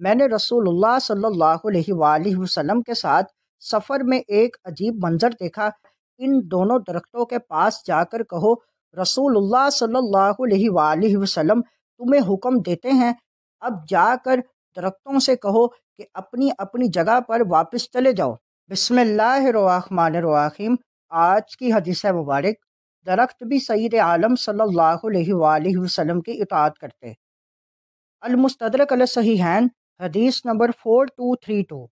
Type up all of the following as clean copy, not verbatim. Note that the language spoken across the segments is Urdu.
میں نے رسول اللہ صلی اللہ علیہ وآلہ وسلم کے ساتھ سفر میں ایک عجیب منظر دیکھا۔ ان دونوں درختوں کے پاس جا کر کہو، رسول اللہ صلی اللہ علیہ وآلہ وسلم تمہیں حکم دیتے ہیں، اب جا کر درختوں سے کہو کہ اپنی اپنی جگہ پر واپس چلے جاؤ۔ بسم اللہ الرحمن الرحیم۔ آج کی حدیث مبارک، درخت بھی سید عالم صلی اللہ علیہ وآلہ وسلم کی اطاعت کرتے۔ المستدرک علی الصحیحین، حدیث نمبر 4232۔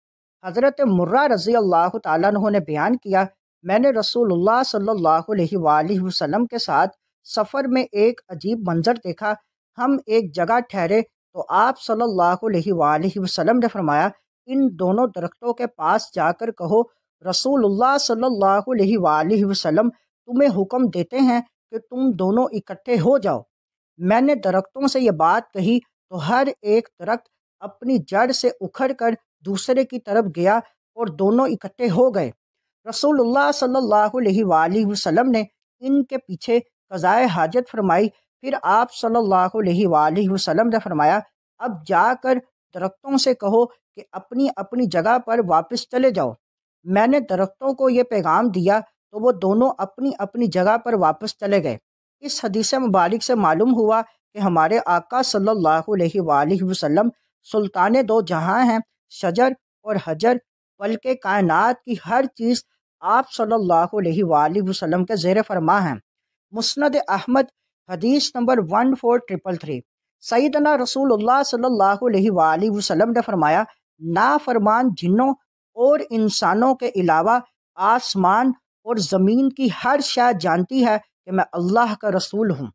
حضرت مرہ رضی اللہ تعالیٰ عنہ نے بیان کیا، میں نے رسول اللہ صلی اللہ علیہ وآلہ وسلم کے ساتھ سفر میں ایک عجیب منظر دیکھا۔ ہم ایک جگہ ٹھہرے تو آپ صلی اللہ علیہ وآلہ وسلم نے فرمایا، ان دونوں درختوں کے پاس جا کر کہو، رسول اللہ صلی اللہ علیہ وآلہ وسلم تمہیں حکم دیتے ہیں کہ تم دونوں اکٹھے ہو جاؤ۔ میں نے درختوں سے یہ بات کہی تو ہر ایک درخت اپنی جڑ سے اکھڑ کر دوسرے کی طرف گیا اور دونوں اکٹھے ہو گئے۔ رسول اللہ صلی اللہ علیہ وآلہ وسلم نے ان کے پیچھے قضائے حاجت فرمائی۔ پھر آپ صلی اللہ علیہ وآلہ وسلم نے فرمایا، اب جا کر درختوں سے کہو کہ اپنی اپنی جگہ پر واپس چلے جاؤ۔ میں نے درختوں کو یہ پیغام دیا تو وہ دونوں اپنی اپنی جگہ پر واپس چلے گئے۔ اس حدیث مبارک سے معلوم ہوا کہ ہمارے آقا صلی اللہ علیہ وآلہ وسلم سلطان دو جہاں ہیں۔ شجر اور حجر بلکہ کائنات کی ہر چیز آپ صلی اللہ علیہ وآلہ وسلم کے زیر فرما ہیں۔ مسند احمد، حدیث نمبر 14333۔ سیدنا رسول اللہ صلی اللہ علیہ وآلہ وسلم نے فرمایا، نافرمان جنوں اور انسانوں کے علاوہ آسمان اور زمین کی ہر شے جانتی ہے کہ میں اللہ کا رسول ہوں۔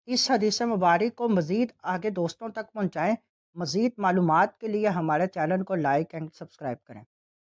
اس حدیث مبارک کو مزید آگے دوستوں تک پہنچائیں۔ مزید معلومات کے لیے ہمارے چینل کو لائک اینڈ سبسکرائب کریں۔